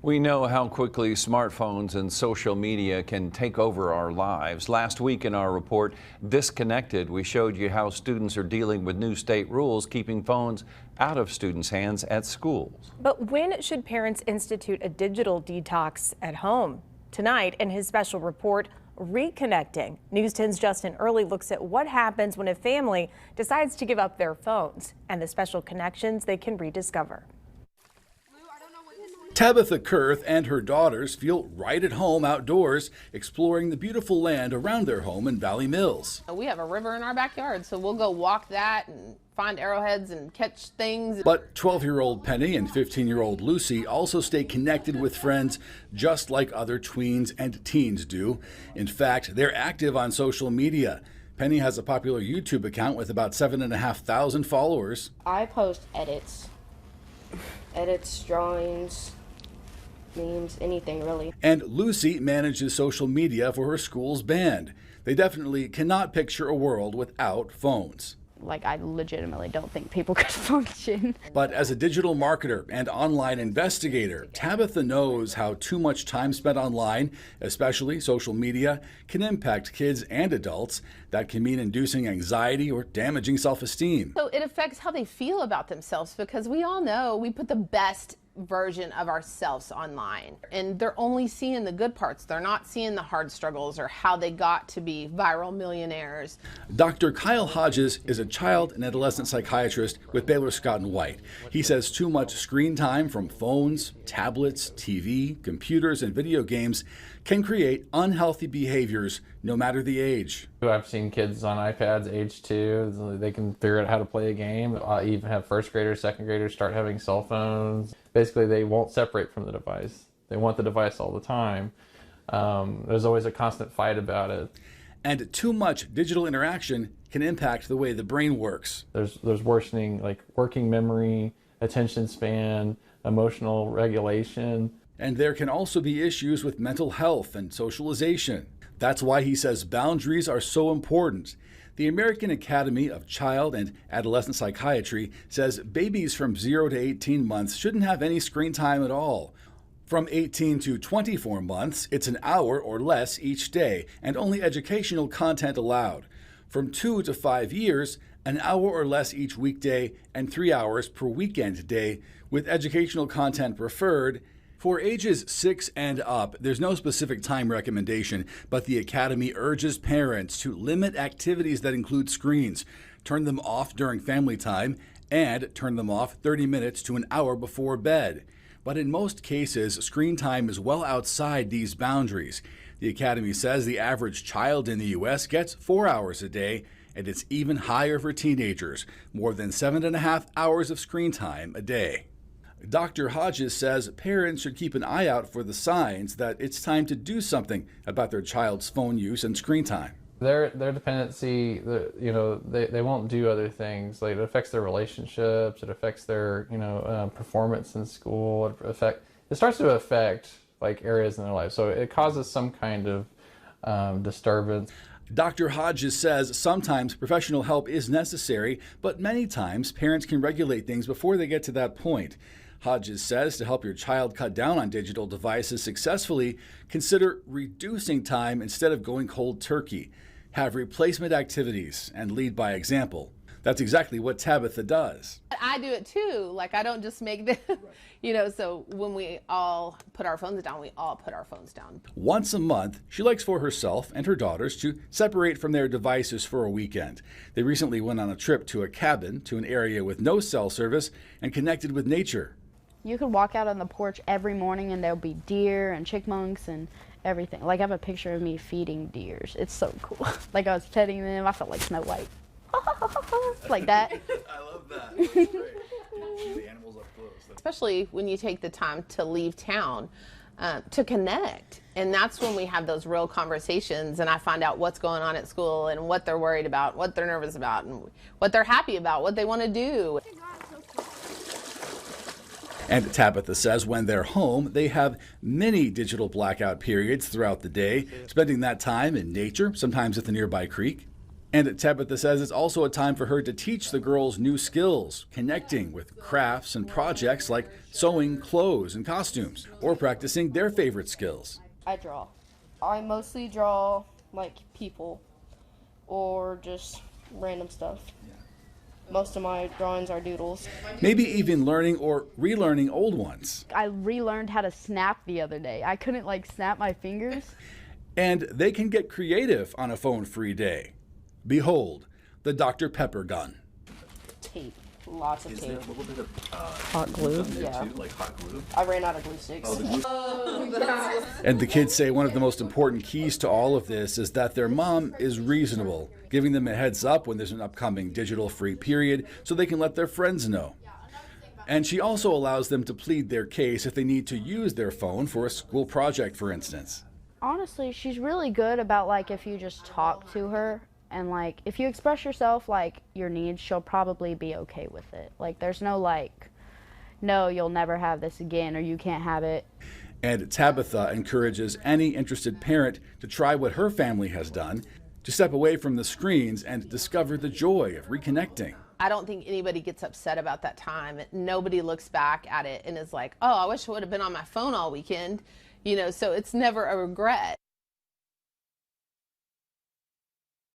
We know how quickly smartphones and social media can take over our lives. Last week in our report, Disconnected, we showed you how students are dealing with new state rules keeping phones out of students' hands at schools. But when should parents institute a digital detox at home? Tonight, in his special report, Reconnecting, News 10's Justin Early looks at what happens when a family decides to give up their phones and the special connections they can rediscover. Tabetha Koerth and her daughters feel right at home outdoors, exploring the beautiful land around their home in Valley Mills. We have a river in our backyard, so we'll go walk that and find arrowheads and catch things. But 12-year-old Penny and 15-year-old Lucy also stay connected with friends just like other tweens and teens do. In fact, they're active on social media. Penny has a popular YouTube account with about 7,500 followers. I post edits, drawings, memes, anything really. And Lucy manages social media for her school's band. They definitely cannot picture a world without phones. Like, I legitimately don't think people could function. But as a digital marketer and online investigator, Tabetha knows how too much time spent online, especially social media, can impact kids and adults. That can mean inducing anxiety or damaging self-esteem. So it affects how they feel about themselves, because we all know we put the best version of ourselves online, and they're only seeing the good parts. They're not seeing the hard struggles or how they got to be viral millionaires. Dr. Kyle Hodges is a child and adolescent psychiatrist with Baylor Scott & White. He says too much screen time from phones, tablets, TV, computers, and video games can create unhealthy behaviors no matter the age. I've seen kids on iPads age 2, they can figure out how to play a game. I even have first graders, second graders start having cell phones. Basically, they won't separate from the device. They want the device all the time. There's always a constant fight about it. And too much digital interaction can impact the way the brain works. There's worsening, like working memory, attention span, emotional regulation. And there can also be issues with mental health and socialization. That's why he says boundaries are so important. The American Academy of Child and Adolescent Psychiatry says babies from 0 to 18 months shouldn't have any screen time at all. From 18 to 24 months, it's an hour or less each day, and only educational content allowed. From 2 to 5 years, an hour or less each weekday and 3 hours per weekend day, with educational content preferred. For ages 6 and up, there's no specific time recommendation, but the Academy urges parents to limit activities that include screens, turn them off during family time, and turn them off 30 minutes to an hour before bed. But in most cases, screen time is well outside these boundaries. The Academy says the average child in the U.S. gets 4 hours a day, and it's even higher for teenagers, more than 7.5 hours of screen time a day. Dr. Hodges says parents should keep an eye out for the signs that it's time to do something about their child's phone use and screen time. Their dependency, they won't do other things. Like, it affects their relationships. It affects their performance in school. It starts to affect like areas in their life. So it causes some kind of disturbance. Dr. Hodges says sometimes professional help is necessary, but many times parents can regulate things before they get to that point. Hodges says to help your child cut down on digital devices successfully, consider reducing time instead of going cold turkey. Have replacement activities and lead by example. That's exactly what Tabetha does. I do it too. Like, I don't just make the, so when we all put our phones down, we all put our phones down. Once a month, she likes for herself and her daughters to separate from their devices for a weekend. They recently went on a trip to a cabin to an area with no cell service and connected with nature. You could walk out on the porch every morning and there'll be deer and chipmunks and everything. Like, I have a picture of me feeding deers. It's so cool. Like, I was petting them. I felt like Snow White. Like that. I love that. That's great. The animals up close. Especially when you take the time to leave town to connect. And that's when we have those real conversations, and I find out what's going on at school and what they're worried about, what they're nervous about, and what they're happy about, what they want to do. And Tabetha says when they're home, they have many digital blackout periods throughout the day, spending that time in nature, sometimes at the nearby creek. And Tabetha says it's also a time for her to teach the girls new skills, connecting with crafts and projects like sewing clothes and costumes, or practicing their favorite skills. I draw. I mostly draw like people or just random stuff. Most of my drawings are doodles. Maybe even learning or relearning old ones. I relearned how to snap the other day. I couldn't like snap my fingers. And they can get creative on a phone-free day. Behold, the Dr. Pepper gun. Tape. Lots of tape. A little bit of Hot glue. Yeah. too, like hot glue? I ran out of glue sticks. And the kids say one of the most important keys to all of this is that their mom is reasonable, giving them a heads up when there's an upcoming digital-free period so they can let their friends know. And she also allows them to plead their case if they need to use their phone for a school project, for instance. Honestly, she's really good about like if you just talk to her and like if you express yourself like your needs, she'll probably be okay with it. Like there's no like, no, you'll never have this again or you can't have it. And Tabetha encourages any interested parent to try what her family has done, to step away from the screens and discover the joy of reconnecting. I don't think anybody gets upset about that time. Nobody looks back at it and is like, oh, I wish I would have been on my phone all weekend. You know, so it's never a regret.